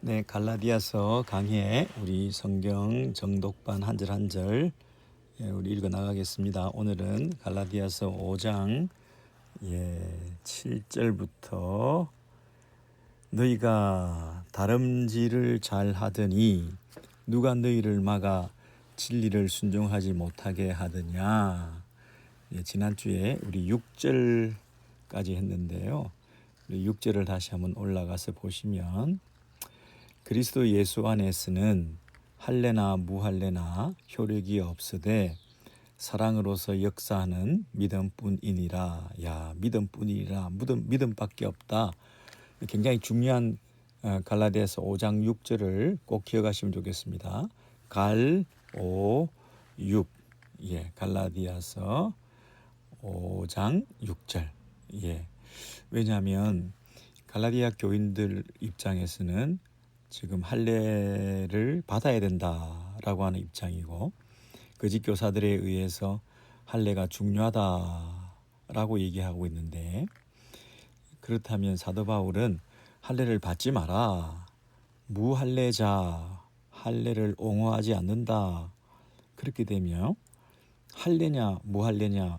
네, 갈라디아서 강해 우리 성경 정독반 한 절 한 절 우리 읽어 나가겠습니다. 오늘은 갈라디아서 5장 7절부터 너희가 다름질을 잘 하더니 누가 너희를 막아 진리를 순종하지 못하게 하더냐. 지난주에 우리 6절까지 했는데요. 우리 6절을 다시 한번 올라가서 보시면 그리스도 예수 안에서는 할례나 무할례나 효력이 없으되 사랑으로서 역사하는 믿음뿐이니라. 믿음뿐이니라. 믿음밖에 없다. 굉장히 중요한 갈라디아서 5장 6절을 꼭 기억하시면 좋겠습니다. 갈, 5, 6. 갈라디아서 5장 6절. 왜냐하면 갈라디아 교인들 입장에서는 지금 할례를 받아야 된다라고 하는 입장이고, 거짓 교사들에 의해서 할례가 중요하다라고 얘기하고 있는데, 그렇다면 사도 바울은 할례를 받지 마라, 무할례자, 할례를 옹호하지 않는다, 그렇게 되면 할례냐 무할례냐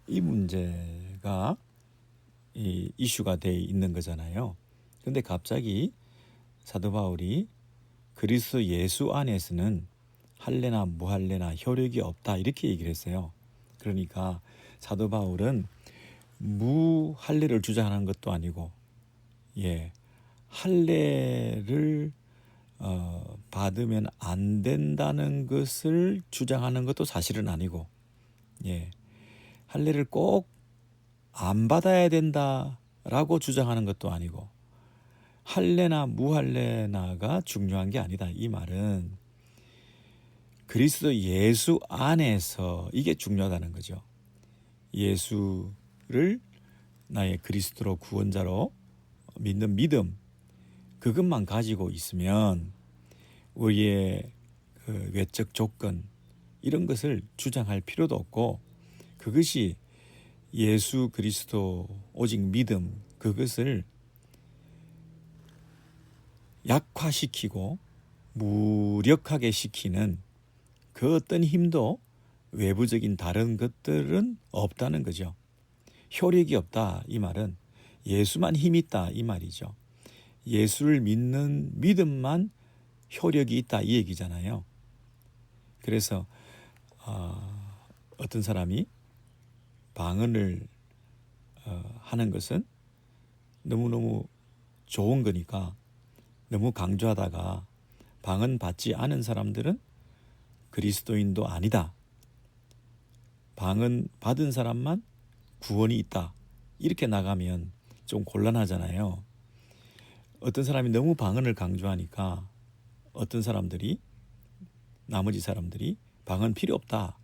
이 문제가 이 이슈가 돼 있는 거잖아요. 그런데 갑자기 사도 바울이 그리스도 예수 안에서는 할례나 무할례나 효력이 없다 이렇게 얘기를 했어요. 그러니까 사도 바울은 무할례를 주장하는 것도 아니고 할례를 받으면 안 된다는 것을 주장하는 것도 사실은 아니고 할례를 꼭 안 받아야 된다라고 주장하는 것도 아니고 할례나 무할례나가 중요한 게 아니다. 이 말은 그리스도 예수 안에서 이게 중요하다는 거죠. 예수를 나의 그리스도로 구원자로 믿는 믿음, 그것만 가지고 있으면 우리의 그 외적 조건 이런 것을 주장할 필요도 없고, 그것이 예수 그리스도 오직 믿음, 그것을 약화시키고 무력하게 시키는 그 어떤 힘도 외부적인 다른 것들은 없다는 거죠. 효력이 없다 이 말은 예수만 힘이 있다 이 말이죠. 예수를 믿는 믿음만 효력이 있다 이 얘기잖아요. 그래서 어떤 사람이 방언을 하는 것은 너무너무 좋은 거니까 너무 강조하다가 방언 받지 않은 사람들은 그리스도인도 아니다, 방언 받은 사람만 구원이 있다, 이렇게 나가면 좀 곤란하잖아요. 어떤 사람이 너무 방언을 강조하니까 어떤 사람들이, 나머지 사람들이 방언 필요 없다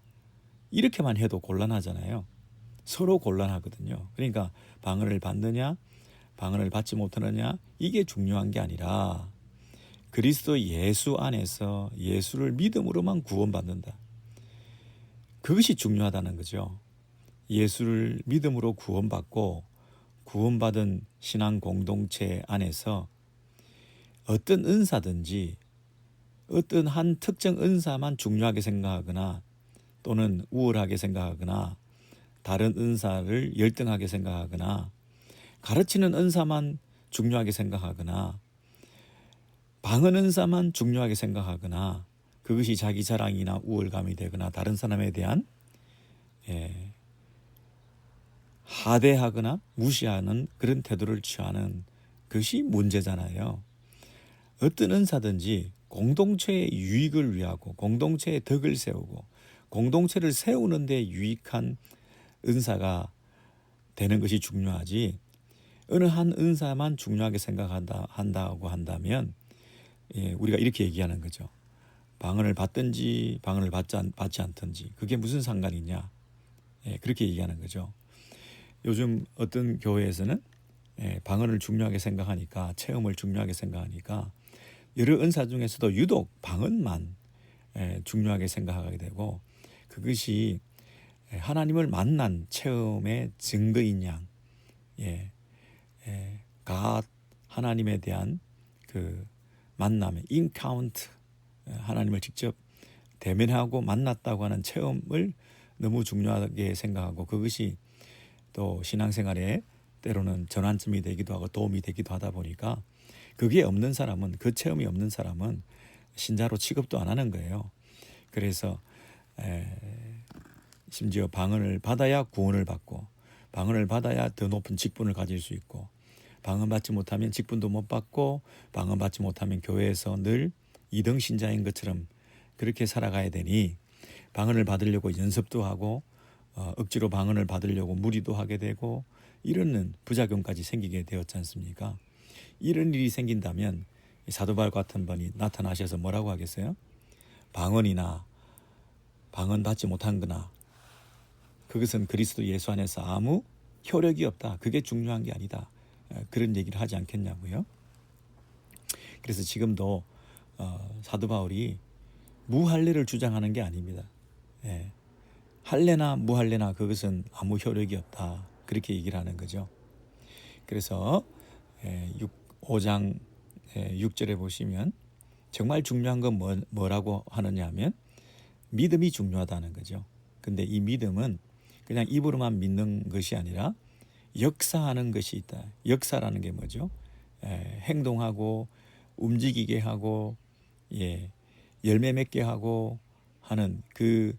이렇게만 해도 곤란하잖아요. 서로 곤란하거든요. 그러니까 방언을 받느냐 방언을 받지 못하느냐 이게 중요한 게 아니라 그리스도 예수 안에서 예수를 믿음으로만 구원받는다, 그것이 중요하다는 거죠. 예수를 믿음으로 구원받고 구원받은 신앙 공동체 안에서 어떤 은사든지 어떤 한 특정 은사만 중요하게 생각하거나 또는 우월하게 생각하거나 다른 은사를 열등하게 생각하거나 가르치는 은사만 중요하게 생각하거나 방언 은사만 중요하게 생각하거나 그것이 자기 자랑이나 우월감이 되거나 다른 사람에 대한 하대하거나 무시하는 그런 태도를 취하는 것이 문제잖아요. 어떤 은사든지 공동체의 유익을 위하고 공동체의 덕을 세우고 공동체를 세우는 데 유익한 은사가 되는 것이 중요하지, 어느 한 은사만 중요하게 생각한다고 한다면 우리가 이렇게 얘기하는 거죠. 방언을 받든지 방언을 받지 않든지 그게 무슨 상관이냐, 그렇게 얘기하는 거죠. 요즘 어떤 교회에서는 방언을 중요하게 생각하니까, 체험을 중요하게 생각하니까 여러 은사 중에서도 유독 방언만 중요하게 생각하게 되고, 그것이 하나님을 만난 체험의 증거인 양, 하나님에 대한 그 만남의 인카운트, 하나님을 직접 대면하고 만났다고 하는 체험을 너무 중요하게 생각하고, 그것이 또 신앙생활에 때로는 전환점이 되기도 하고 도움이 되기도 하다 보니까, 그게 없는 사람은, 그 체험이 없는 사람은 신자로 취급도 안 하는 거예요. 그래서 심지어 방언을 받아야 구원을 받고, 방언을 받아야 더 높은 직분을 가질 수 있고, 방언 받지 못하면 직분도 못 받고, 방언 받지 못하면 교회에서 늘 2등 신자인 것처럼 그렇게 살아가야 되니, 방언을 받으려고 연습도 하고 억지로 방언을 받으려고 무리도 하게 되고, 이런 부작용까지 생기게 되었지 않습니까? 이런 일이 생긴다면 사도 바울 같은 분이 나타나셔서 뭐라고 하겠어요? 방언이나 방언 받지 못한 거나 그것은 그리스도 예수 안에서 아무 효력이 없다, 그게 중요한 게 아니다, 그런 얘기를 하지 않겠냐고요. 그래서 지금도 사도 바울이 무할례를 주장하는 게 아닙니다. 할례나 무할례나 그것은 아무 효력이 없다, 그렇게 얘기를 하는 거죠. 그래서 5장 6절에 보시면 정말 중요한 건 뭐라고 하느냐 하면 믿음이 중요하다는 거죠. 근데 이 믿음은 그냥 입으로만 믿는 것이 아니라 역사하는 것이 있다. 역사라는 게 뭐죠? 행동하고 움직이게 하고 열매 맺게 하고 하는 그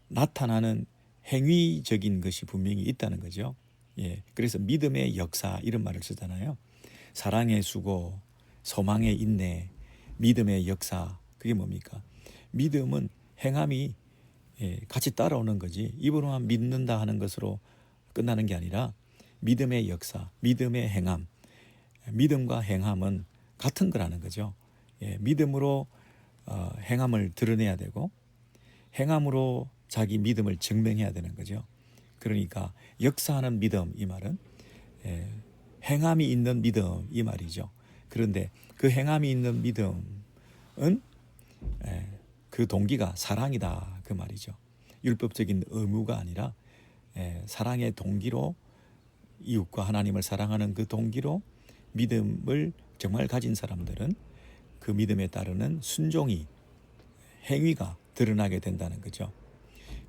나타나는 행위적인 것이 분명히 있다는 거죠. 그래서 믿음의 역사, 이런 말을 쓰잖아요. 사랑의 수고, 소망의 인내, 믿음의 역사, 그게 뭡니까? 믿음은 행함이 같이 따라오는 거지, 입으로만 믿는다 하는 것으로 끝나는 게 아니라 믿음의 역사, 믿음의 행함, 믿음과 행함은 같은 거라는 거죠. 믿음으로 행함을 드러내야 되고, 행함으로 자기 믿음을 증명해야 되는 거죠. 그러니까 역사하는 믿음, 이 말은 행함이 있는 믿음, 이 말이죠. 그런데 그 행함이 있는 믿음은 그 동기가 사랑이다, 그 말이죠. 율법적인 의무가 아니라 사랑의 동기로, 이웃과 하나님을 사랑하는 그 동기로 믿음을 정말 가진 사람들은 그 믿음에 따르는 순종이, 행위가 드러나게 된다는 거죠.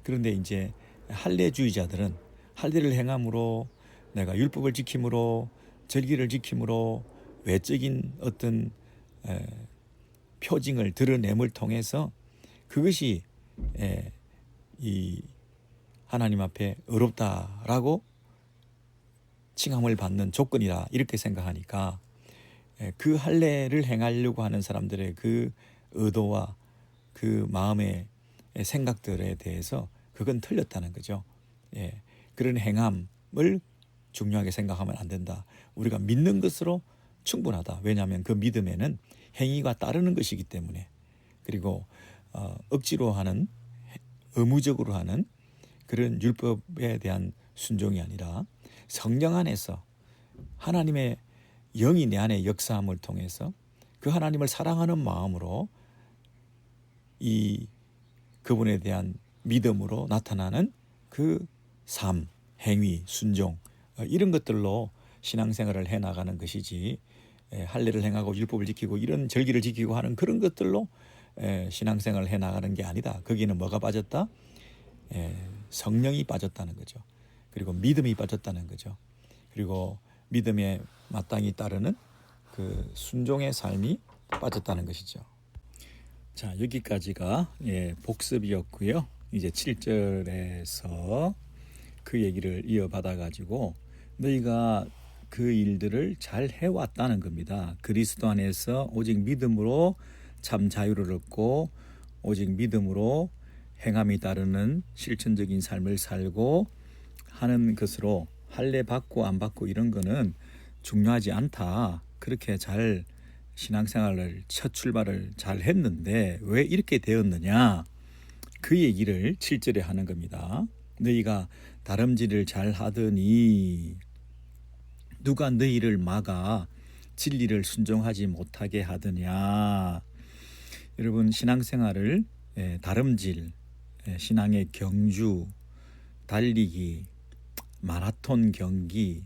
그런데 이제 할례주의자들은 할례를 행함으로, 내가 율법을 지킴으로, 절기를 지킴으로 외적인 어떤 표징을 드러냄을 통해서 그것이 이 하나님 앞에 의롭다라고 칭함을 받는 조건이라, 이렇게 생각하니까 그 할례를 행하려고 하는 사람들의 그 의도와 그 마음의 생각들에 대해서 그건 틀렸다는 거죠. 그런 행함을 중요하게 생각하면 안 된다. 우리가 믿는 것으로 충분하다. 왜냐하면 그 믿음에는 행위가 따르는 것이기 때문에. 그리고 억지로 하는, 의무적으로 하는 그런 율법에 대한 순종이 아니라 성령 안에서 하나님의 영이 내 안에 역사함을 통해서 그 하나님을 사랑하는 마음으로 이 그분에 대한 믿음으로 나타나는 그 삶, 행위, 순종, 이런 것들로 신앙생활을 해나가는 것이지, 할례를 행하고 율법을 지키고 이런 절기를 지키고 하는 그런 것들로 신앙생활을 해나가는 게 아니다. 거기는 뭐가 빠졌다? 성령이 빠졌다는 거죠. 그리고 믿음이 빠졌다는 거죠. 그리고 믿음에 마땅히 따르는 그 순종의 삶이 빠졌다는 것이죠. 자, 여기까지가 복습이었고요. 이제 7절에서 그 얘기를 이어받아 가지고 너희가 그 일들을 잘 해왔다는 겁니다. 그리스도 안에서 오직 믿음으로 참 자유를 얻고, 오직 믿음으로 행함이 따르는 실천적인 삶을 살고 하는 것으로, 할례 받고 안 받고 이런 거는 중요하지 않다. 그렇게 잘 신앙생활을, 첫 출발을 잘 했는데 왜 이렇게 되었느냐, 그 얘기를 7절에 하는 겁니다. 너희가 다름질을 잘 하더니 누가 너희를 막아 진리를 순종하지 못하게 하더냐. 여러분, 신앙생활을 다름질, 신앙의 경주, 달리기, 마라톤 경기,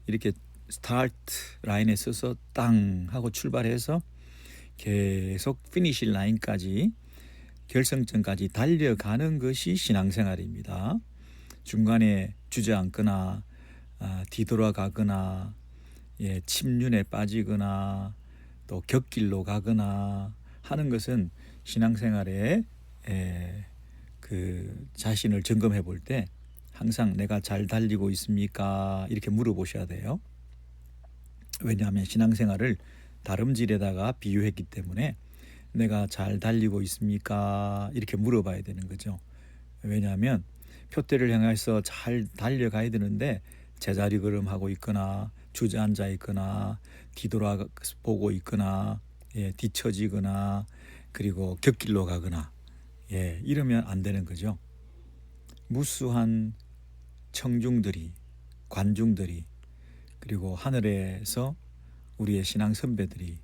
이렇게 스타트 라인에 서서 땅 하고 출발해서 계속 피니시 라인까지 결승점까지 달려가는 것이 신앙생활입니다. 중간에 주저앉거나 뒤돌아가거나 침륜에 빠지거나 또 곁길로 가거나 하는 것은 신앙생활에 그 자신을 점검해 볼 때 항상 내가 잘 달리고 있습니까? 이렇게 물어보셔야 돼요. 왜냐하면 신앙생활을 다름질에다가 비유했기 때문에 내가 잘 달리고 있습니까? 이렇게 물어봐야 되는 거죠. 왜냐하면 표대를 향해서 잘 달려가야 되는데 제자리 걸음하고 있거나 주저앉아 있거나 뒤돌아보고 있거나 뒤처지거나 그리고 곁길로 가거나 이러면 안 되는 거죠. 무수한 청중들이 관중들이 그리고 하늘에서 우리의 신앙 선배들이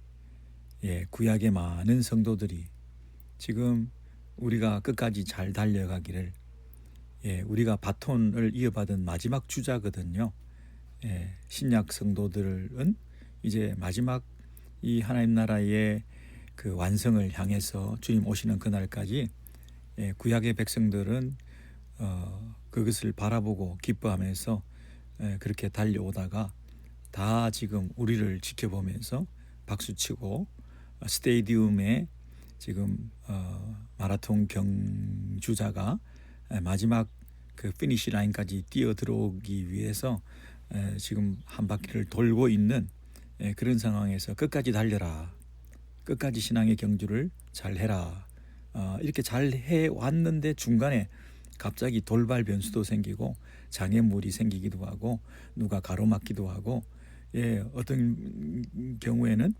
구약의 많은 성도들이 지금 우리가 끝까지 잘 달려가기를 우리가 바톤을 이어받은 마지막 주자거든요. 신약 성도들은 이제 마지막 이 하나님 나라의 그 완성을 향해서 주님 오시는 그날까지 구약의 백성들은 그것을 바라보고 기뻐하면서 그렇게 달려오다가 다 지금 우리를 지켜보면서 박수치고 스테디움에 지금 마라톤 경주자가 마지막 그 피니시 라인까지 뛰어 들어오기 위해서 지금 한 바퀴를 돌고 있는 그런 상황에서 끝까지 달려라, 끝까지 신앙의 경주를 잘 해라, 이렇게 잘 해왔는데 중간에 갑자기 돌발 변수도 생기고 장애물이 생기기도 하고 누가 가로막기도 하고 어떤 경우에는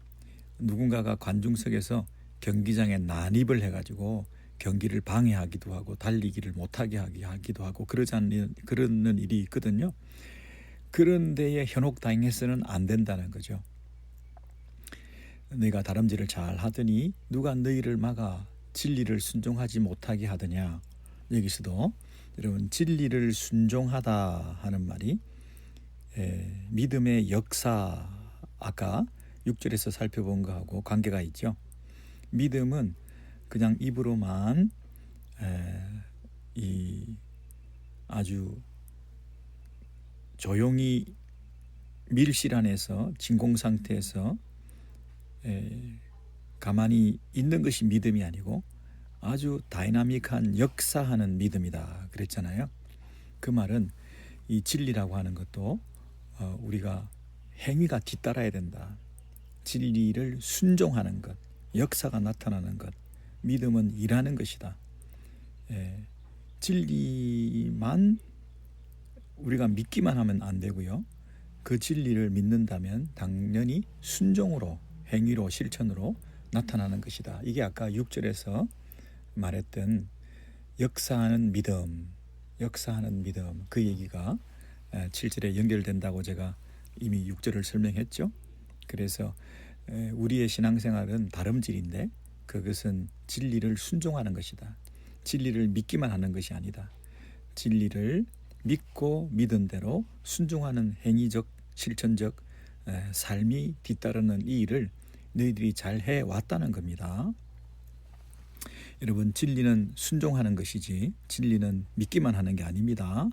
누군가가 관중석에서 경기장에 난입을 해가지고 경기를 방해하기도 하고 달리기를 못하게 하기도 하고 그러는 일이 있거든요. 그런 데에 현혹당해서는 안 된다는 거죠. 너희가 다름질을 잘 하더니 누가 너희를 막아 진리를 순종하지 못하게 하더냐. 여기서도 여러분 진리를 순종하다 하는 말이 믿음의 역사, 아까 6절에서 살펴본 거하고 관계가 있죠. 믿음은 그냥 입으로만 이 아주 조용히 밀실 안에서 진공 상태에서 가만히 있는 것이 믿음이 아니고 아주 다이나믹한 역사하는 믿음이다 그랬잖아요. 그 말은 이 진리라고 하는 것도 우리가 행위가 뒤따라야 된다. 진리를 순종하는 것, 역사가 나타나는 것, 믿음은 일하는 것이다. 진리만 우리가 믿기만 하면 안 되고요. 그 진리를 믿는다면 당연히 순종으로, 행위로, 실천으로 나타나는 것이다. 이게 아까 6절에서 말했던 역사하는 믿음 그 얘기가 7절에 연결된다고 제가 이미 6절을 설명했죠. 그래서 우리의 신앙생활은 다름질인데 그것은 진리를 순종하는 것이다. 진리를 믿기만 하는 것이 아니다. 진리를 믿고 믿은 대로 순종하는 행위적 실천적 삶이 뒤따르는 이 일을 너희들이 잘 해왔다는 겁니다. 여러분, 진리는 순종하는 것이지 진리는 믿기만 하는 게 아닙니다.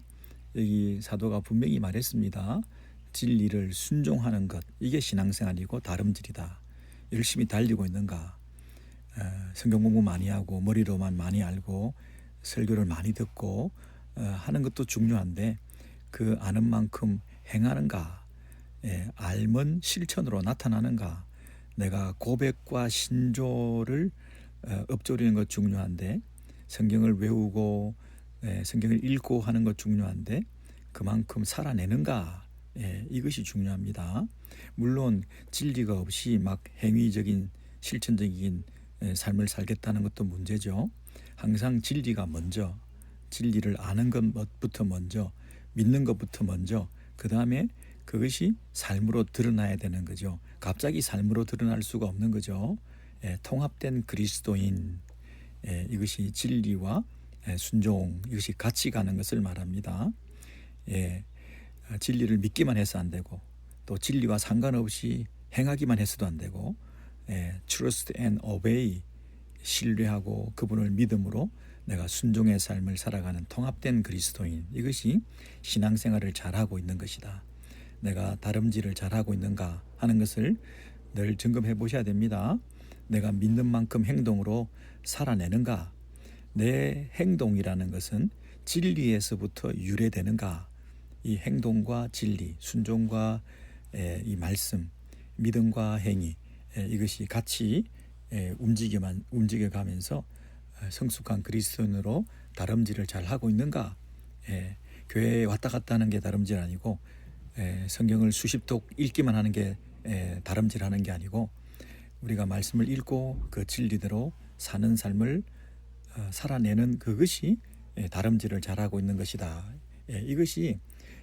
여기 사도가 분명히 말했습니다. 진리를 순종하는 것, 이게 신앙생활이고 다름질이다. 열심히 달리고 있는가, 성경 공부 많이 하고 머리로만 많이 알고 설교를 많이 듣고 하는 것도 중요한데 그 아는 만큼 행하는가, 알면 실천으로 나타나는가. 내가 고백과 신조를 읊조리는 것 중요한데 성경을 외우고 성경을 읽고 하는 것 중요한데 그만큼 살아내는가, 이것이 중요합니다. 물론 진리가 없이 막 행위적인 실천적인 삶을 살겠다는 것도 문제죠. 항상 진리가 먼저, 진리를 아는 것부터 먼저, 믿는 것부터 먼저, 그 다음에 그것이 삶으로 드러나야 되는 거죠. 갑자기 삶으로 드러날 수가 없는 거죠. 통합된 그리스도인, 이것이 진리와 순종, 이것이 같이 가는 것을 말합니다. 진리를 믿기만 해서 안 되고 또 진리와 상관없이 행하기만 해서도 안 되고 trust and obey, 신뢰하고 그분을 믿음으로 내가 순종의 삶을 살아가는 통합된 그리스도인, 이것이 신앙생활을 잘하고 있는 것이다. 내가 다름질을 잘하고 있는가 하는 것을 늘 점검해 보셔야 됩니다. 내가 믿는 만큼 행동으로 살아내는가, 내 행동이라는 것은 진리에서부터 유래되는가, 이 행동과 진리, 순종과 이 말씀, 믿음과 행위, 이것이 같이 움직여가면서 성숙한 그리스도인으로 다름질을 잘 하고 있는가. 교회에 왔다 갔다 하는 게 다름질 아니고, 성경을 수십 독 읽기만 하는 게 다름질하는 게 아니고, 우리가 말씀을 읽고 그 진리대로 사는 삶을 살아내는 그것이 다름질을 잘하고 있는 것이다. 이것이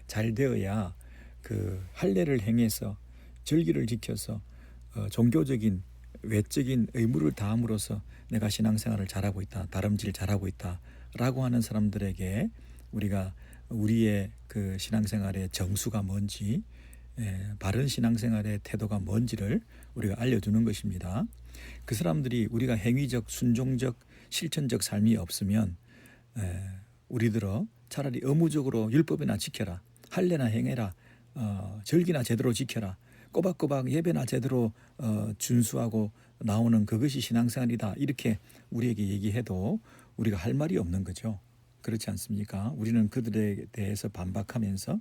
잘 되어야 그 할례를 행해서 절기를 지켜서 종교적인 외적인 의무를 다함으로써 내가 신앙생활을 잘하고 있다, 다름질 잘하고 있다라고 하는 사람들에게 우리가 우리의 그 신앙생활의 정수가 뭔지, 바른 신앙생활의 태도가 뭔지를 우리가 알려주는 것입니다. 그 사람들이 우리가 행위적, 순종적, 실천적 삶이 없으면 우리들어 차라리 의무적으로 율법이나 지켜라, 할례나 행해라, 절기나 제대로 지켜라, 꼬박꼬박 예배나 제대로 준수하고 나오는 그것이 신앙생활이다, 이렇게 우리에게 얘기해도 우리가 할 말이 없는 거죠. 그렇지 않습니까? 우리는 그들에 대해서 반박하면서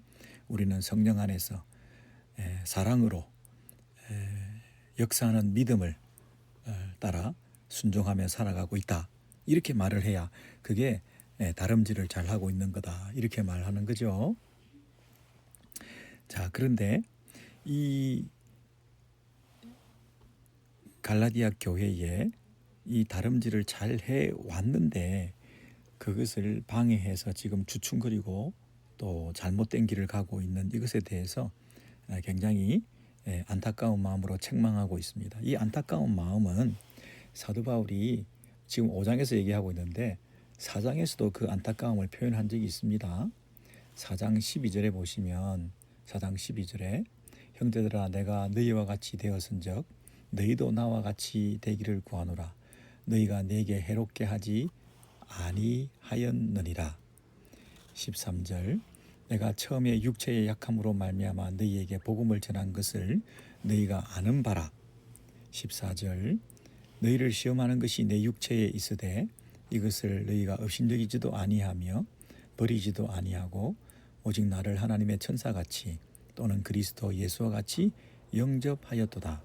우리는 성령 안에서 사랑으로 역사하는 믿음을 따라 순종하며 살아가고 있다, 이렇게 말을 해야 그게 다름질을 잘하고 있는 거다, 이렇게 말하는 거죠. 자, 그런데 이 갈라디아 교회에 이 다름질을 잘 해왔는데 그것을 방해해서 지금 주춤거리고 또 잘못된 길을 가고 있는 이것에 대해서 굉장히 안타까운 마음으로 책망하고 있습니다. 이 안타까운 마음은 사도 바울이 지금 5장에서 얘기하고 있는데 4장에서도 그 안타까움을 표현한 적이 있습니다. 4장 12절에 보시면 4장 12절에 형제들아 내가 너희와 같이 되었은즉 너희도 나와 같이 되기를 구하노라. 너희가 내게 해롭게 하지 아니하였느니라. 13절 내가 처음에 육체의 약함으로 말미암아 너희에게 복음을 전한 것을 너희가 아는 바라. 14절 너희를 시험하는 것이 내 육체에 있으되 이것을 너희가 업신여기지도 아니하며 버리지도 아니하고 오직 나를 하나님의 천사같이 또는 그리스도 예수와 같이 영접하였도다.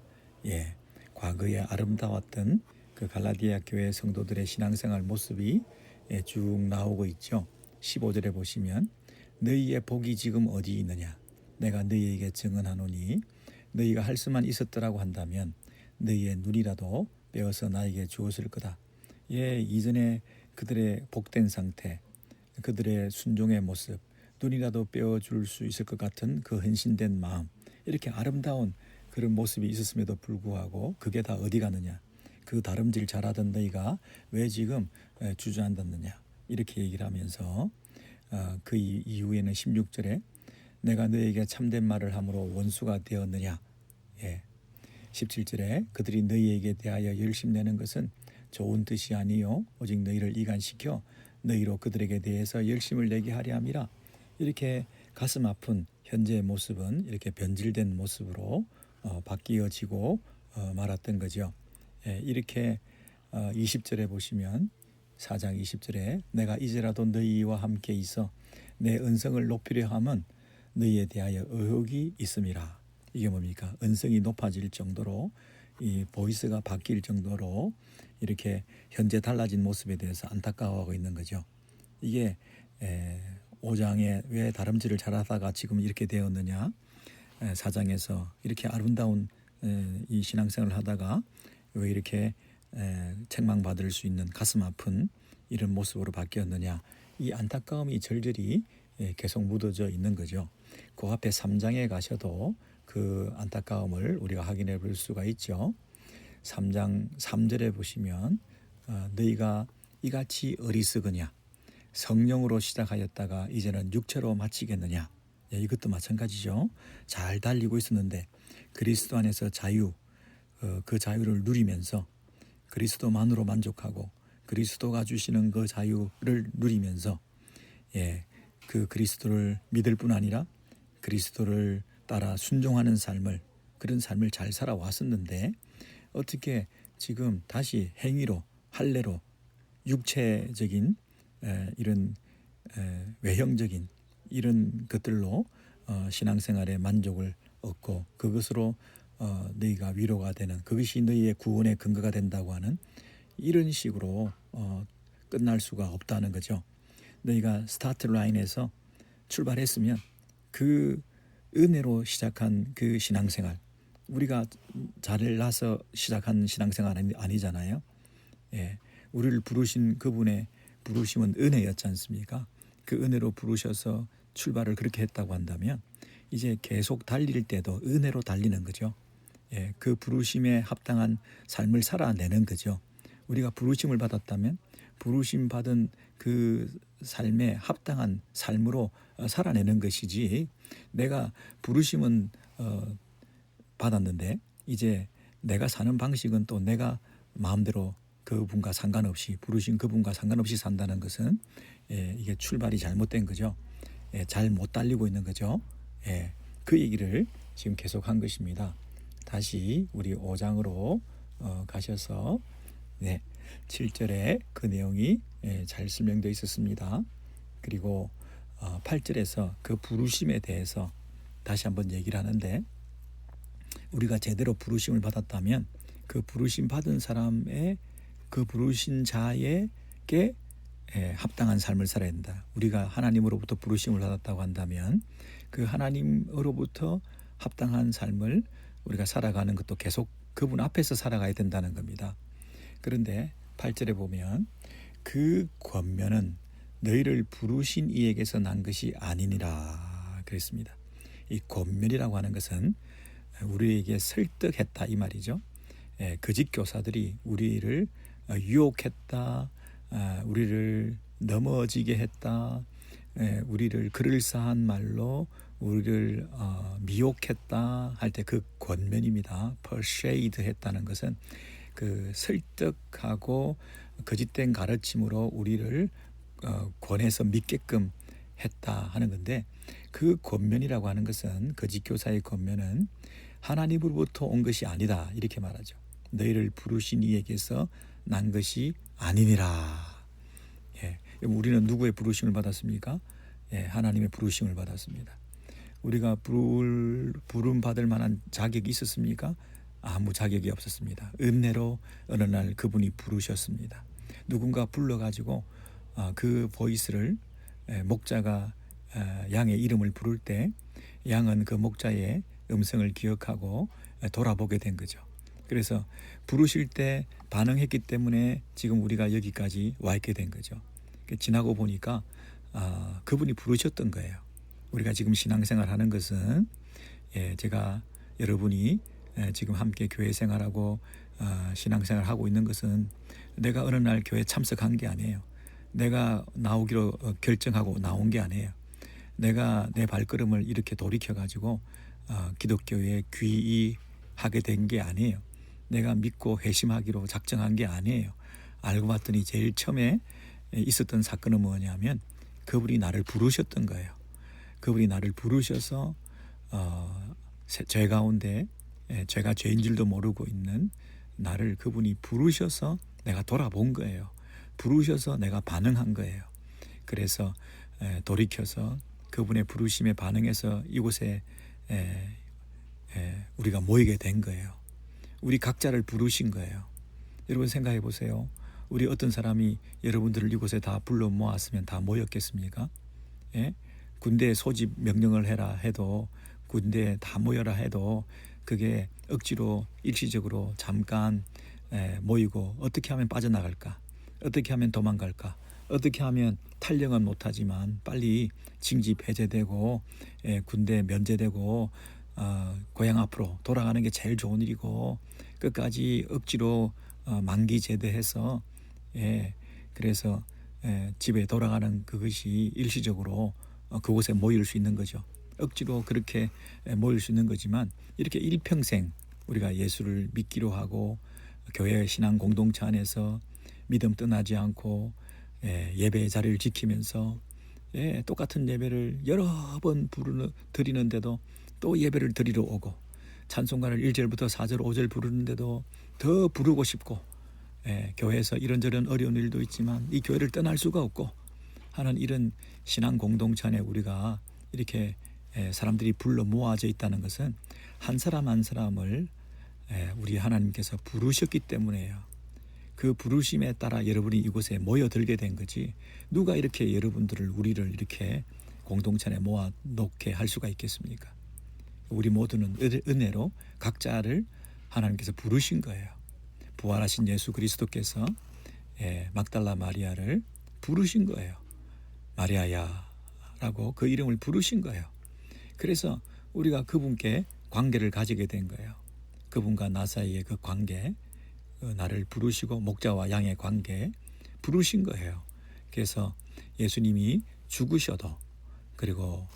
과거에 아름다웠던 그 갈라디아 교회 성도들의 신앙생활 모습이 쭉 나오고 있죠. 15절에 보시면 너희의 복이 지금 어디 있느냐? 내가 너희에게 증언하노니 너희가 할 수만 있었더라고 한다면 너희의 눈이라도 빼어서 나에게 주었을 거다. 이전에 그들의 복된 상태, 그들의 순종의 모습, 눈이라도 빼어줄 수 있을 것 같은 그 헌신된 마음, 이렇게 아름다운 그런 모습이 있었음에도 불구하고 그게 다 어디 가느냐? 그 다름질 잘하던 너희가 왜 지금 주저앉았느냐? 이렇게 얘기를 하면서 그 이후에는 16절에 내가 너에게 참된 말을 함으로 원수가 되었느냐? 17절에 그들이 너희에게 대하여 열심내는 것은 좋은 뜻이 아니요 오직 너희를 이간시켜 너희로 그들에게 대해서 열심을 내게 하려 함이라. 이렇게 가슴 아픈 현재의 모습은 이렇게 변질된 모습으로 바뀌어지고 말았던 거죠. 이렇게 20절에 보시면 4장 20절에 내가 이제라도 너희와 함께 있어 내 은성을 높이려 함은 너희에 대하여 의혹이 있음이라. 이게 뭡니까? 은성이 높아질 정도로 이 보이스가 바뀔 정도로 이렇게 현재 달라진 모습에 대해서 안타까워하고 있는 거죠. 이게 5장에 왜 다름질을 잘하다가 지금 이렇게 되었느냐, 4장에서 이렇게 아름다운 이 신앙생활을 하다가 왜 이렇게 책망받을 수 있는 가슴 아픈 이런 모습으로 바뀌었느냐, 이 안타까움이 절절히 계속 묻어져 있는 거죠. 그 앞에 3장에 가셔도 그 안타까움을 우리가 확인해 볼 수가 있죠. 3장 3절에 보시면 너희가 이같이 어리석으냐, 성령으로 시작하였다가 이제는 육체로 마치겠느냐. 예, 이것도 마찬가지죠. 잘 달리고 있었는데 그리스도 안에서 자유, 그 자유를 누리면서 그리스도만으로 만족하고 그리스도가 주시는 그 자유를 누리면서 예, 그 그리스도를 믿을 뿐 아니라 그리스도를 따라 순종하는 삶을 그런 삶을 잘 살아왔었는데 어떻게 지금 다시 행위로 할례로 육체적인 이런 외형적인 이런 것들로 신앙생활에 만족을 얻고 그것으로 너희가 위로가 되는 그것이 너희의 구원의 근거가 된다고 하는 이런 식으로 끝날 수가 없다는 거죠. 너희가 스타트 라인에서 출발했으면 그 은혜로 시작한 그 신앙생활 우리가 잘나서 시작한 신앙생활 아니잖아요. 예, 우리를 부르신 그분의 부르심은 은혜였지 않습니까? 그 은혜로 부르셔서 출발을 그렇게 했다고 한다면 이제 계속 달릴 때도 은혜로 달리는 거죠. 예, 그 부르심에 합당한 삶을 살아내는 거죠. 우리가 부르심을 받았다면 부르심 받은 그 삶에 합당한 삶으로 살아내는 것이지 내가 부르심은 받았는데 이제 내가 사는 방식은 또 내가 마음대로 그분과 상관없이 부르신 그분과 상관없이 산다는 것은 이게 출발이 잘못된 거죠. 잘 못 달리고 있는 거죠. 그 얘기를 지금 계속한 것입니다. 다시 우리 5장으로 가셔서 7절에 그 내용이 잘 설명되어 있었습니다. 그리고 8절에서 그 부르심에 대해서 다시 한번 얘기를 하는데 우리가 제대로 부르심을 받았다면 그 부르심 받은 사람의 그 부르신 자에게 합당한 삶을 살아야 된다. 우리가 하나님으로부터 부르심을 받았다고 한다면 그 하나님으로부터 합당한 삶을 우리가 살아가는 것도 계속 그분 앞에서 살아가야 된다는 겁니다. 그런데 8절에 보면 그 권면은 너희를 부르신 이에게서 난 것이 아니니라 그랬습니다. 이 권면이라고 하는 것은 우리에게 설득했다 이 말이죠. 거짓 교사들이 우리를 유혹했다, 우리를 넘어지게 했다, 우리를 그럴싸한 말로 우리를 미혹했다 할 때 그 권면입니다. persuade 했다는 것은 그 설득하고 거짓된 가르침으로 우리를 권해서 믿게끔 했다 하는 건데 그 권면이라고 하는 것은 거짓 교사의 권면은 하나님으로부터 온 것이 아니다 이렇게 말하죠. 너희를 부르신 이에게서 난 것이 아니니라. 우리는 누구의 부르심을 받았습니까? 하나님의 부르심을 받았습니다. 우리가 부름 받을 만한 자격이 있었습니까? 아무 자격이 없었습니다. 은혜로 어느 날 그분이 부르셨습니다. 누군가 불러가지고 그 보이스를 목자가 양의 이름을 부를 때 양은 그 목자의 음성을 기억하고 돌아보게 된 거죠. 그래서 부르실 때 반응했기 때문에 지금 우리가 여기까지 와 있게 된 거죠. 지나고 보니까 그분이 부르셨던 거예요. 우리가 지금 신앙생활 하는 것은 제가 여러분이 지금 함께 교회 생활하고 신앙생활 하고 있는 것은 내가 어느 날 교회 참석한 게 아니에요. 내가 나오기로 결정하고 나온 게 아니에요. 내가 내 발걸음을 이렇게 돌이켜가지고 기독교에 귀의하게 된 게 아니에요. 내가 믿고 회심하기로 작정한 게 아니에요. 알고 봤더니 제일 처음에 있었던 사건은 뭐냐면 그분이 나를 부르셨던 거예요. 그분이 나를 부르셔서 죄 가운데 죄가 죄인 줄도 모르고 있는 나를 그분이 부르셔서 내가 돌아본 거예요. 부르셔서 내가 반응한 거예요. 그래서 돌이켜서 그분의 부르심에 반응해서 이곳에 우리가 모이게 된 거예요. 우리 각자를 부르신 거예요. 여러분 생각해 보세요. 우리 어떤 사람이 여러분들을 이곳에 다 불러 모았으면 다 모였겠습니까? 군대 소집 명령을 해라 해도 군대에 다 모여라 해도 그게 억지로 일시적으로 잠깐 모이고 어떻게 하면 빠져나갈까? 어떻게 하면 도망갈까? 어떻게 하면 탈영은 못하지만 빨리 징집 해제되고 군대 면제되고 고향 앞으로 돌아가는 게 제일 좋은 일이고 끝까지 억지로 만기 제대해서 그래서 집에 돌아가는 그것이 일시적으로 그곳에 모일 수 있는 거죠. 억지로 그렇게 모일 수 있는 거지만 이렇게 일평생 우리가 예수를 믿기로 하고 교회 신앙 공동체 안에서 믿음 떠나지 않고 예배의 자리를 지키면서 똑같은 예배를 여러 번 드리는데도 또 예배를 드리러 오고 찬송가를 1절부터 4절 5절 부르는데도 더 부르고 싶고 교회에서 이런저런 어려운 일도 있지만 이 교회를 떠날 수가 없고 하는 이런 신앙 공동체 안에 우리가 이렇게 사람들이 불러 모아져 있다는 것은 한 사람 한 사람을 우리 하나님께서 부르셨기 때문에요. 그 부르심에 따라 여러분이 이곳에 모여들게 된 거지 누가 이렇게 여러분들을 우리를 이렇게 공동체 안에 모아 놓게 할 수가 있겠습니까? 우리 모두는 은혜로 각자를 하나님께서 부르신 거예요. 부활하신 예수 그리스도께서 막달라 마리아를 부르신 거예요. 마리아야 라고 그 이름을 부르신 거예요. 그래서 우리가 그분께 관계를 가지게 된 거예요. 그분과 나 사이의 그 관계, 나를 부르시고 목자와 양의 관계 부르신 거예요. 그래서 예수님이 죽으셔도 그리고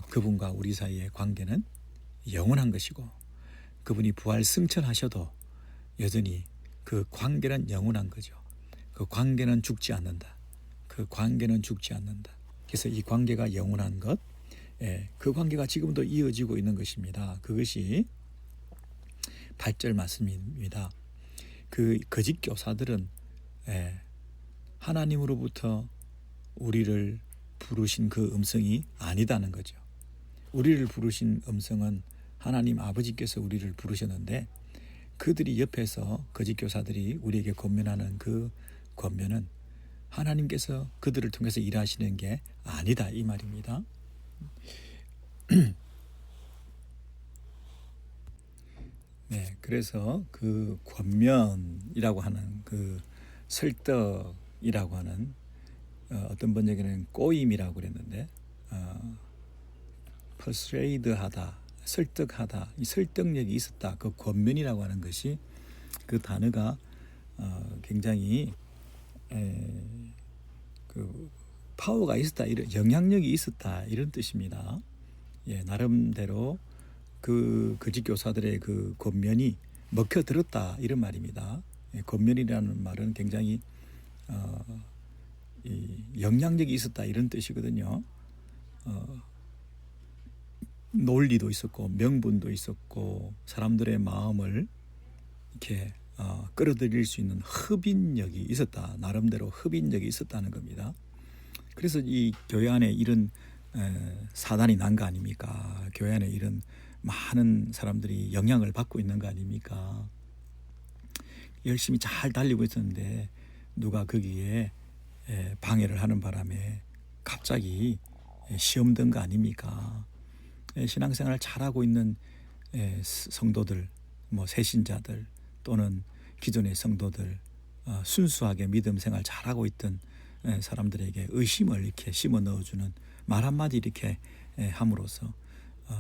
그분과 우리 사이의 관계는 영원한 것이고 그분이 부활 승천하셔도 여전히 그 관계는 영원한 거죠. 그 관계는 죽지 않는다. 그 관계는 죽지 않는다. 그래서 이 관계가 영원한 것, 그 관계가 지금도 이어지고 있는 것입니다. 그것이 8절 말씀입니다. 그 거짓 교사들은 하나님으로부터 우리를 부르신 그 음성이 아니다는 거죠. 우리를 부르신 음성은 하나님 아버지께서 우리를 부르셨는데 그들이 옆에서 거짓 교사들이 우리에게 권면하는 그 권면은 하나님께서 그들을 통해서 일하시는 게 아니다 이 말입니다. 네, 그래서 그 권면이라고 하는 그 설득이라고 하는 어떤 번역에는 꼬임이라고 그랬는데 persuade하다, 설득하다, 이 설득력이 있었다. 그 권면이라고 하는 것이 그 단어가 굉장히 그 파워가 있었다, 이런 영향력이 있었다 이런 뜻입니다. 나름대로 그 거짓 교사들의 그 권면이 먹혀들었다 이런 말입니다. 권면이라는 말은 굉장히 이 영향력이 있었다 이런 뜻이거든요. 논리도 있었고 명분도 있었고 사람들의 마음을 이렇게 끌어들일 수 있는 흡인력이 있었다. 나름대로 흡인력이 있었다는 겁니다. 그래서 이 교회 안에 이런 사단이 난 거 아닙니까? 교회 안에 이런 많은 사람들이 영향을 받고 있는 거 아닙니까? 열심히 잘 달리고 있었는데 누가 거기에 방해를 하는 바람에 갑자기 시험 든 거 아닙니까? 신앙생활을 잘하고 있는 성도들, 뭐 새신자들 또는 기존의 성도들, 순수하게 믿음 생활 잘하고 있던 사람들에게 의심을 이렇게 심어 넣어주는 말 한마디 이렇게 함으로써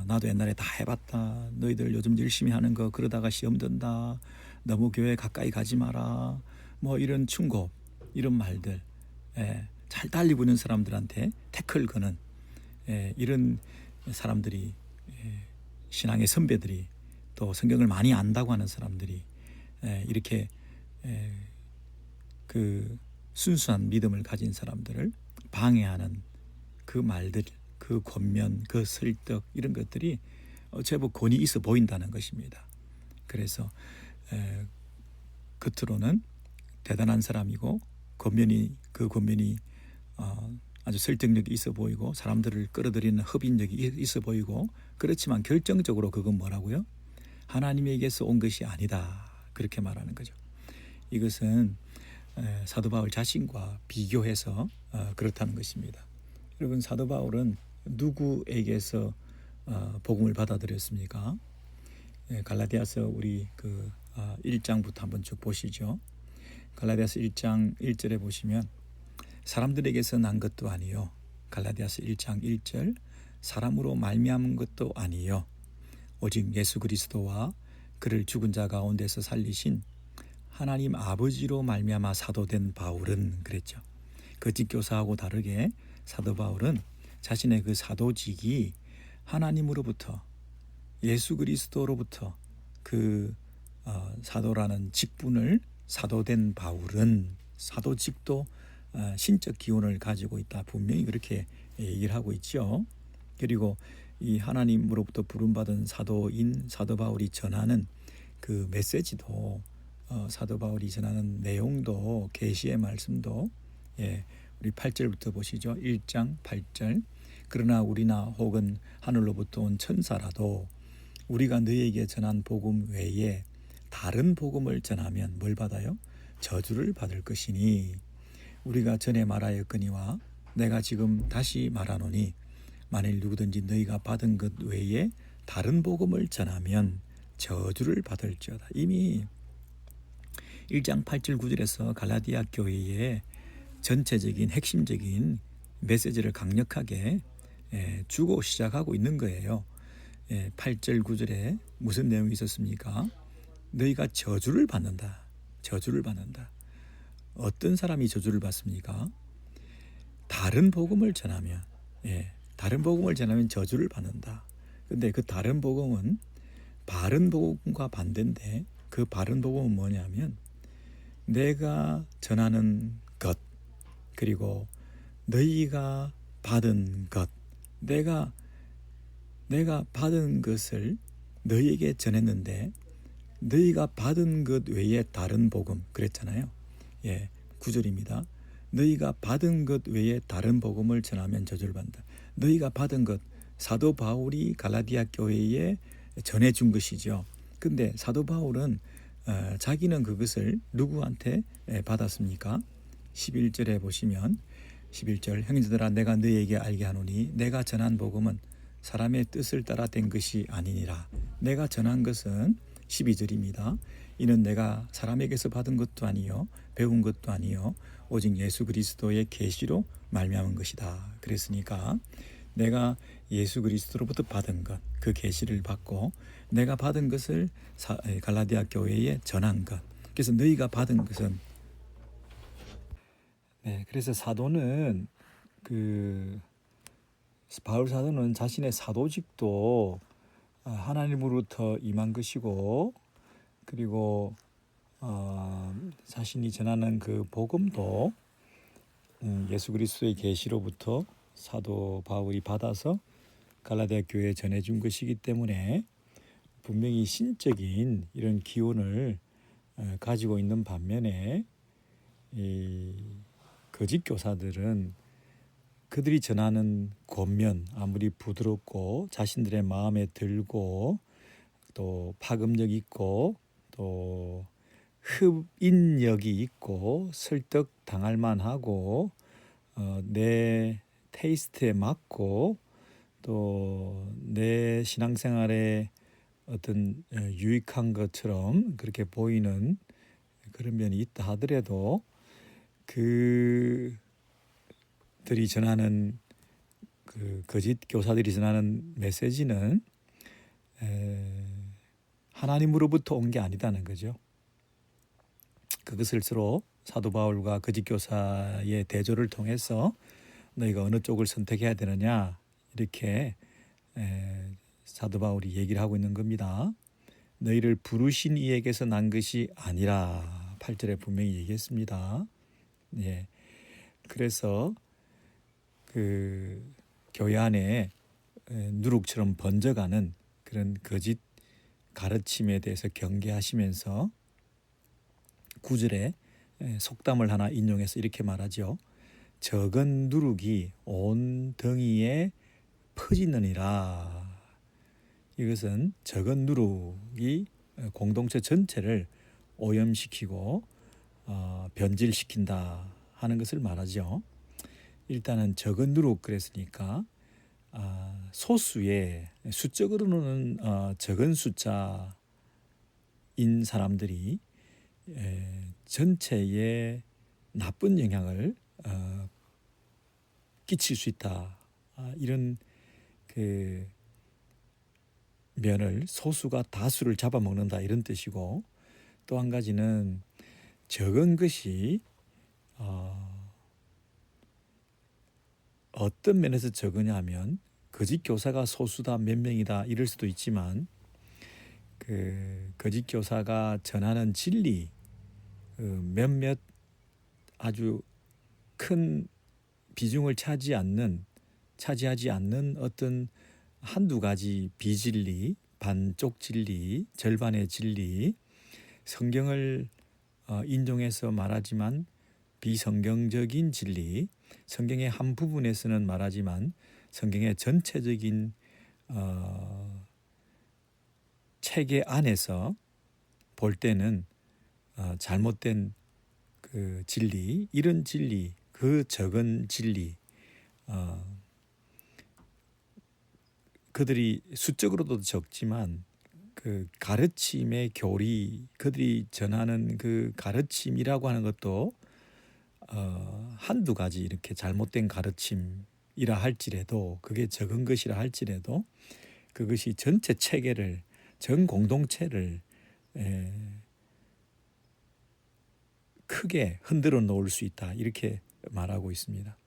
나도 옛날에 다 해봤다. 너희들 요즘 열심히 하는 거 그러다가 시험 든다. 너무 교회 가까이 가지 마라. 뭐 이런 충고, 이런 말들, 잘 달리고 있는 사람들한테 태클 거는 이런 사람들이, 신앙의 선배들이, 또 성경을 많이 안다고 하는 사람들이 이렇게 그 순수한 믿음을 가진 사람들을 방해하는 그 말들, 그 권면, 그 설득 이런 것들이 제법 권위 있어 보인다는 것입니다. 그래서 겉으로는 대단한 사람이고 그 권면이 아주 설득력이 있어 보이고 사람들을 끌어들이는 흡인력이 있어 보이고 그렇지만 결정적으로 그건 뭐라고요? 하나님에게서 온 것이 아니다. 그렇게 말하는 거죠. 이것은 사도 바울 자신과 비교해서 그렇다는 것입니다. 여러분, 사도 바울은 누구에게서 복음을 받아들였습니까? 갈라디아서 우리 그 1장부터 한번 쭉 보시죠. 갈라디아서 1장 1절에 보시면 사람들에게서 난 것도 아니요. 갈라디아서 1장 1절 사람으로 말미암은 것도 아니요. 오직 예수 그리스도와 그를 죽은 자 가운데서 살리신 하나님 아버지로 말미암아 사도된 바울은 그랬죠. 거짓 교사하고 다르게 사도 바울은 자신의 그 사도직이 하나님으로부터 예수 그리스도로부터 그 사도라는 직분을 사도된 바울은 사도직도 신적 기운을 가지고 있다. 분명히 그렇게 얘기를 하고 있죠. 그리고 이 하나님으로부터 부름받은 사도인 사도 바울이 전하는 그 메시지도 사도 바울이 전하는 내용도 계시의 말씀도 우리 8절부터 보시죠. 1장 8절 그러나 우리나 혹은 하늘로부터 온 천사라도 우리가 너희에게 전한 복음 외에 다른 복음을 전하면 뭘 받아요? 저주를 받을 것이니 우리가 전에 말하였거니와 내가 지금 다시 말하노니 만일 누구든지 너희가 받은 것 외에 다른 복음을 전하면 저주를 받을지어다. 이미 1장 8절 9절에서 갈라디아 교회의 전체적인 핵심적인 메시지를 강력하게 주고 시작하고 있는 거예요. 8절 9절에 무슨 내용이 있었습니까? 너희가 저주를 받는다. 저주를 받는다. 어떤 사람이 저주를 받습니까? 다른 복음을 전하면 다른 복음을 전하면 저주를 받는다. 근데 그 다른 복음은 바른 복음과 반대인데 그 바른 복음은 뭐냐면 내가 전하는 것 그리고 너희가 받은 것 내가 받은 것을 너희에게 전했는데 너희가 받은 것 외에 다른 복음 그랬잖아요. 9절입니다. 너희가 받은 것 외에 다른 복음을 전하면 저주를 받는다. 너희가 받은 것 사도 바울이 갈라디아 교회에 전해준 것이죠. 근데 사도 바울은 자기는 그것을 누구한테 받았습니까? 11절에 보시면 11절 형제들아 내가 너희에게 알게 하노니 내가 전한 복음은 사람의 뜻을 따라 된 것이 아니니라. 내가 전한 것은 12절입니다. 이는 내가 사람에게서 받은 것도 아니요 배운 것도 아니요 오직 예수 그리스도의 계시로 말미암은 것이다. 그랬으니까 내가 예수 그리스도로부터 받은 것, 그 계시를 받고 내가 받은 것을 갈라디아 교회에 전한 것. 그래서 너희가 받은 것은 그래서 사도는 바울 사도는 자신의 사도직도 하나님으로부터 임한 것이고 그리고 자신이 전하는 그 복음도 예수 그리스도의 계시로부터 사도 바울이 받아서 갈라디아 교회에 전해준 것이기 때문에 분명히 신적인 이런 기운을 가지고 있는 반면에 이 거짓 교사들은 그들이 전하는 권면 아무리 부드럽고 자신들의 마음에 들고 또 파급력 있고 또 흡인력이 있고 설득 당할 만하고 내 테이스트에 맞고 또 내 신앙생활에 어떤 유익한 것처럼 그렇게 보이는 그런 면이 있다 하더라도 그들이 전하는 그 거짓 교사들이 전하는 메시지는 하나님으로부터 온 게 아니다는 거죠. 그것을 서로 사도 바울과 거짓 교사의 대조를 통해서 너희가 어느 쪽을 선택해야 되느냐 이렇게 사도 바울이 얘기를 하고 있는 겁니다. 너희를 부르신 이에게서 난 것이 아니라 8절에 분명히 얘기했습니다. 그래서 그 교회 안에 누룩처럼 번져가는 그런 거짓 가르침에 대해서 경계하시면서 9절에 속담을 하나 인용해서 이렇게 말하죠. 적은 누룩이 온 덩이에 퍼지느니라. 이것은 적은 누룩이 공동체 전체를 오염시키고 변질시킨다 하는 것을 말하죠. 일단은 적은 누룩 그랬으니까 소수의 수적으로는 적은 숫자인 사람들이 전체에 나쁜 영향을 끼칠 수 있다. 이런 그 면을 소수가 다수를 잡아먹는다 이런 뜻이고 또 한 가지는 적은 것이 어떤 면에서 적으냐 하면 그 거짓 교사가 소수다 몇 명이다 이럴 수도 있지만 그 거짓 교사가 전하는 진리 몇몇 아주 큰 비중을 차지하지 않는 어떤 한두 가지 비진리, 반쪽 진리, 절반의 진리, 성경을 인용해서 말하지만 비성경적인 진리, 성경의 한 부분에서는 말하지만 성경의 전체적인 체계 안에서 볼 때는 잘못된 그 진리, 이런 진리, 그 적은 진리, 그들이 수적으로도 적지만 그 가르침의 교리, 그들이 전하는 그 가르침이라고 하는 것도 한두 가지 이렇게 잘못된 가르침이라 할지라도, 그게 적은 것이라 할지라도 그것이 전체 체계를, 전 공동체를 크게 흔들어 놓을 수 있다, 이렇게 말하고 있습니다.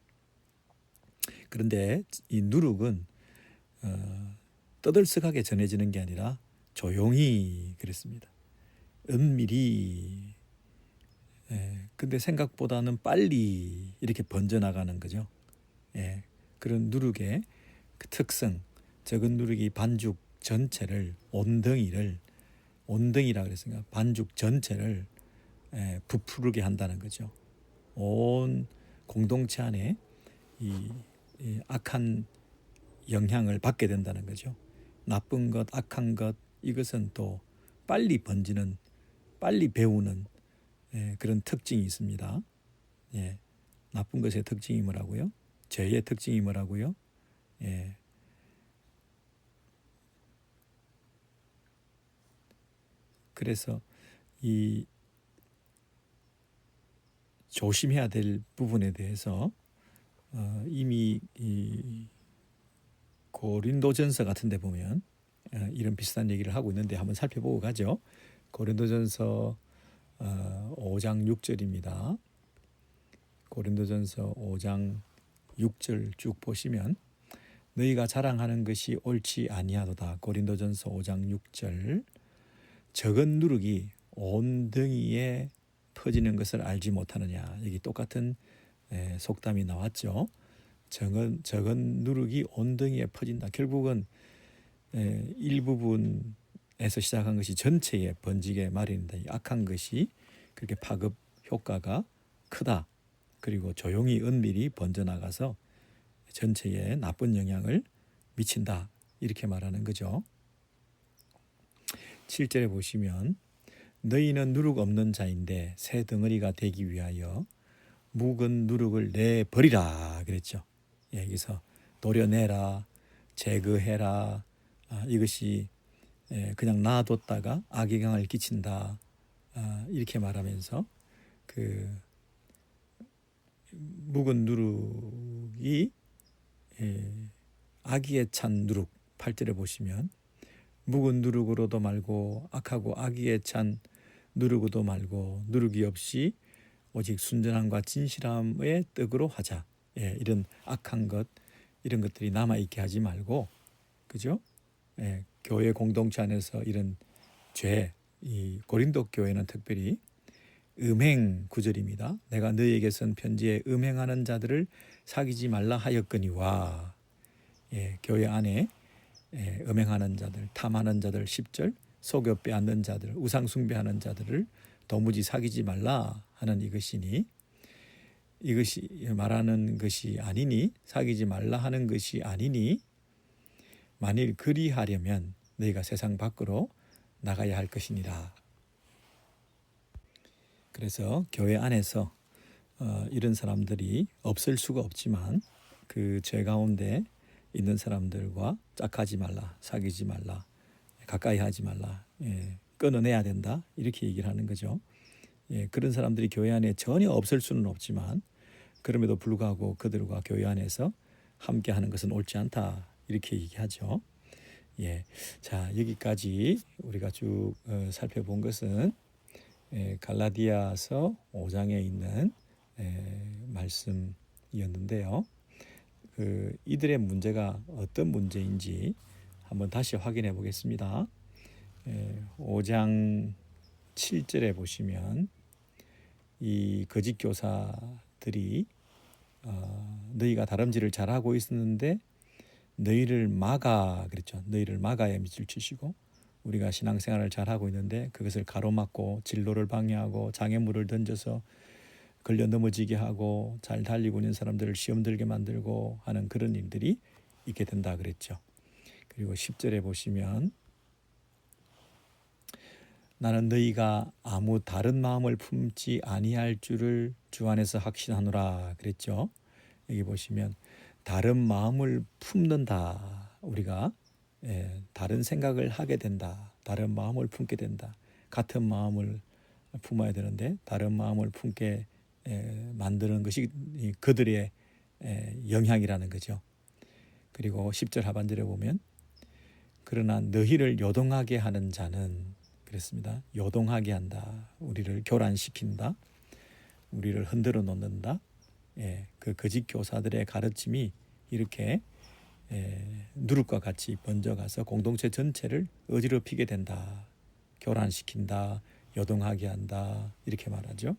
그런데 이 누룩은 떠들썩하게 전해지는 게 아니라 조용히 그랬습니다. 은밀히. 근데 생각보다는 빨리 이렇게 번져나가는 거죠. 그런 누룩의 그 특성, 적은 누룩이 반죽 전체를, 온덩이라 그랬으니까 반죽 전체를 부풀게 한다는 거죠. 온 공동체 안에 이 악한 영향을 받게 된다는 거죠. 나쁜 것, 악한 것, 이것은 또 빨리 번지는, 빨리 배우는 그런 특징이 있습니다. 나쁜 것의 특징이 뭐라고요? 죄의 특징이 뭐라고요? 그래서 이 조심해야 될 부분에 대해서 이미 이 고린도전서 같은 데 보면 이런 비슷한 얘기를 하고 있는데 한번 살펴보고 가죠. 고린도전서 5장 6절입니다. 고린도전서 5장 6절 쭉 보시면 너희가 자랑하는 것이 옳지 아니하도다. 고린도전서 5장 6절. 적은 누룩이 온덩이에 퍼지는 것을 알지 못하느냐. 여기 똑같은 속담이 나왔죠. 적은 누룩이 온덩이에 퍼진다. 결국은 일부분에서 시작한 것이 전체에 번지게 마련이다. 악한 것이 그렇게 파급 효과가 크다. 그리고 조용히 은밀히 번져나가서 전체에 나쁜 영향을 미친다. 이렇게 말하는 거죠. 7절에 보시면 너희는 누룩 없는 자인데 새 덩어리가 되기 위하여 묵은 누룩을 내버리라 그랬죠. 여기서 도려내라, 제거해라, 이것이 그냥 놔뒀다가 악영향을 끼친다, 이렇게 말하면서 그 묵은 누룩이 악의에 찬 누룩, 8절에 보시면 묵은 누룩으로도 말고 악하고 악의에 찬 누룩으로도 말고 누룩이 없이 오직 순전함과 진실함의 떡으로 하자. 이런 악한 것, 이런 것들이 남아있게 하지 말고, 그죠? 교회 공동체 안에서 이런 죄, 이 고린도 교회는 특별히 음행 구절입니다. 내가 너희에게 쓴 편지에 음행하는 자들을 사귀지 말라 하였거니와. 교회 안에 음행하는 자들, 탐하는 자들 10절, 속여 빼앗는 자들, 우상 숭배하는 자들을 도무지 사귀지 말라 하는 이것이니, 이것이 말하는 것이 아니니, 사귀지 말라 하는 것이 아니니, 만일 그리하려면 너희가 세상 밖으로 나가야 할 것이니라. 그래서 교회 안에서 이런 사람들이 없을 수가 없지만 그 죄 가운데 있는 사람들과 짝하지 말라, 사귀지 말라, 가까이 하지 말라, 끊어내야 된다, 이렇게 얘기를 하는 거죠. 그런 사람들이 교회 안에 전혀 없을 수는 없지만 그럼에도 불구하고 그들과 교회 안에서 함께 하는 것은 옳지 않다, 이렇게 얘기하죠. 자, 여기까지 우리가 쭉 살펴본 것은 갈라디아서 5장에 있는 말씀이었는데요. 이들의 문제가 어떤 문제인지 한번 다시 확인해 보겠습니다. 5장 7절에 보시면 이 거짓 교사들이 너희가 다름질을 잘하고 있었는데 너희를 막아 그랬죠. 너희를 막아야 밑줄 치시고, 우리가 신앙생활을 잘하고 있는데 그것을 가로막고 진로를 방해하고 장애물을 던져서 걸려 넘어지게 하고 잘 달리고 있는 사람들을 시험 들게 만들고 하는 그런 일들이 있게 된다 그랬죠. 그리고 10절에 보시면 나는 너희가 아무 다른 마음을 품지 아니할 줄을 주 안에서 확신하노라 그랬죠. 여기 보시면 다른 마음을 품는다. 우리가 다른 생각을 하게 된다. 다른 마음을 품게 된다. 같은 마음을 품어야 되는데 다른 마음을 품게 만드는 것이 그들의 영향이라는 거죠. 그리고 10절 하반절에 보면 그러나 너희를 요동하게 하는 자는 그랬습니다. 요동하게 한다. 우리를 교란시킨다. 우리를 흔들어 놓는다. 그 거짓 교사들의 가르침이 이렇게 누룩과 같이 번져가서 공동체 전체를 어지럽히게 된다. 교란시킨다. 요동하게 한다. 이렇게 말하죠.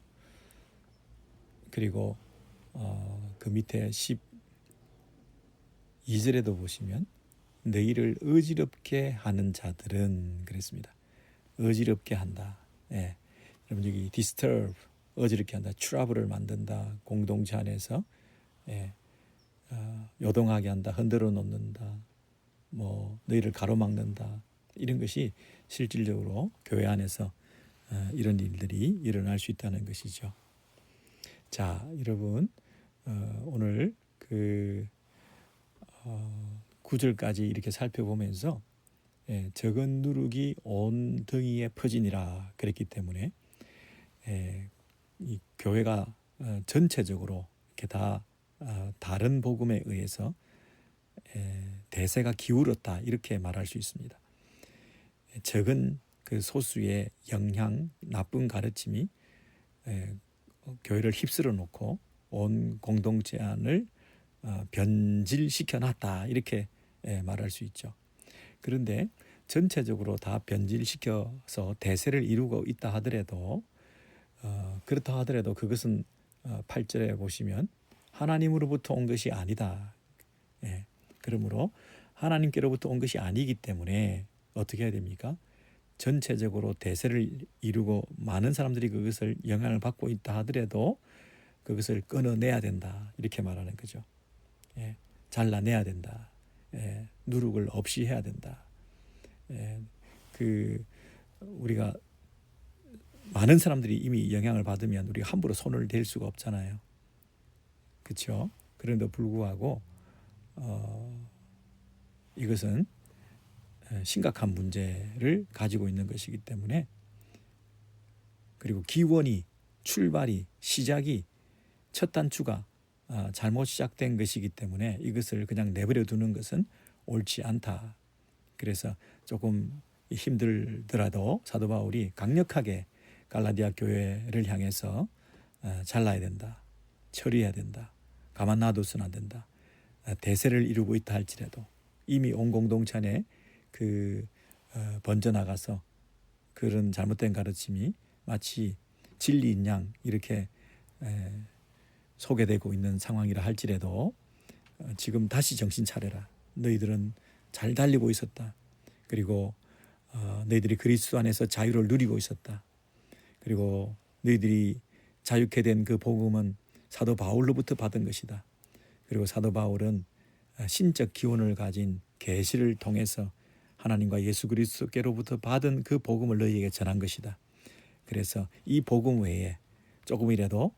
그리고 그 밑에 12절에도 보시면 너희를 어지럽게 하는 자들은 그랬습니다. 어지럽게 한다. 여러분 여기 disturb 어지럽게 한다. 트러블을 만든다. 공동체 안에서 요동하게 한다. 흔들어 놓는다. 뭐 너희를 가로막는다. 이런 것이 실질적으로 교회 안에서 이런 일들이 일어날 수 있다는 것이죠. 자, 여러분 오늘 그 9절까지 이렇게 살펴보면서 적은 누룩이 온 등이에 퍼지니라 그랬기 때문에 이 교회가 전체적으로 이렇게 다 다른 복음에 의해서 대세가 기울었다 이렇게 말할 수 있습니다. 적은 그 소수의 영향, 나쁜 가르침이 교회를 휩쓸어 놓고 온 공동체 안을 변질시켜 놨다 이렇게 말할 수 있죠. 그런데 전체적으로 다 변질시켜서 대세를 이루고 있다 하더라도 그렇다 하더라도 그것은 8절에 보시면 하나님으로부터 온 것이 아니다. 그러므로 하나님께로부터 온 것이 아니기 때문에 어떻게 해야 됩니까? 전체적으로 대세를 이루고 많은 사람들이 그것을 영향을 받고 있다 하더라도 그것을 끊어내야 된다. 이렇게 말하는 거죠. 잘라내야 된다. 누룩을 없이 해야 된다. 우리가 많은 사람들이 이미 영향을 받으면 우리가 함부로 손을 댈 수가 없잖아요. 그렇죠? 그런데도 불구하고 이것은 심각한 문제를 가지고 있는 것이기 때문에, 그리고 기원이 출발이 시작이 첫 단추가 잘못 시작된 것이기 때문에 이것을 그냥 내버려 두는 것은 옳지 않다. 그래서 조금 힘들더라도 사도 바울이 강력하게 갈라디아 교회를 향해서 잘라야 된다. 처리해야 된다. 가만 놔둬서는 안 된다. 대세를 이루고 있다 할지라도 이미 온 공동체 안에 번져나가서 그런 잘못된 가르침이 마치 진리인 양 이렇게 소개되고 있는 상황이라 할지라도 지금 다시 정신 차려라. 너희들은 잘 달리고 있었다. 그리고 너희들이 그리스도 안에서 자유를 누리고 있었다. 그리고 너희들이 자유케 된 그 복음은 사도 바울로부터 받은 것이다. 그리고 사도 바울은 신적 기원을 가진 계시를 통해서 하나님과 예수 그리스도께로부터 받은 그 복음을 너희에게 전한 것이다. 그래서 이 복음 외에 조금이라도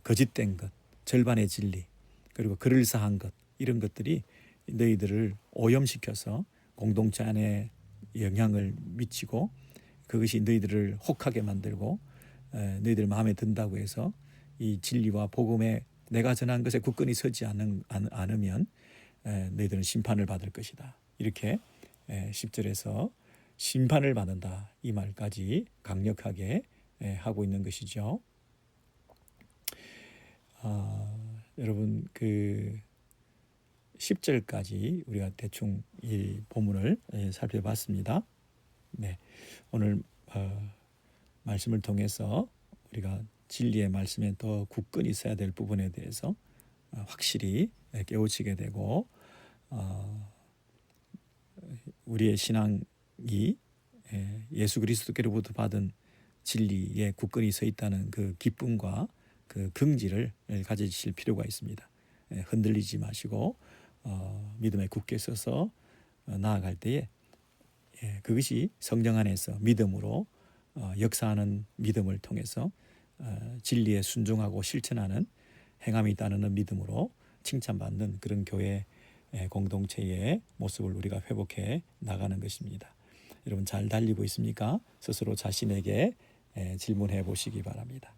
거짓된 것, 절반의 진리, 그리고 그럴싸한 것, 이런 것들이 너희들을 오염시켜서 공동체 안에 영향을 미치고 그것이 너희들을 혹하게 만들고 너희들 마음에 든다고 해서 이 진리와 복음에 내가 전한 것에 굳건히 서지 않으면 너희들은 심판을 받을 것이다. 이렇게 10절에서 심판을 받는다 이 말까지 강력하게 하고 있는 것이죠. 여러분 10절까지 우리가 대충 이 본문을 살펴봤습니다. 네, 오늘 말씀을 통해서 우리가 진리의 말씀에 더 굳건히 있어야 될 부분에 대해서 확실히 깨우치게 되고 우리의 신앙이 예수 그리스도께로부터 받은 진리에 굳건히 서 있다는 그 기쁨과 그 긍지를 가지실 필요가 있습니다. 흔들리지 마시고 믿음에 굳게 서서 나아갈 때에 그것이 성령 안에서 믿음으로 역사하는 믿음을 통해서 진리에 순종하고 실천하는 행함이 따르는 믿음으로 칭찬받는 그런 교회 공동체의 모습을 우리가 회복해 나가는 것입니다. 여러분 잘 달리고 있습니까? 스스로 자신에게 질문해 보시기 바랍니다.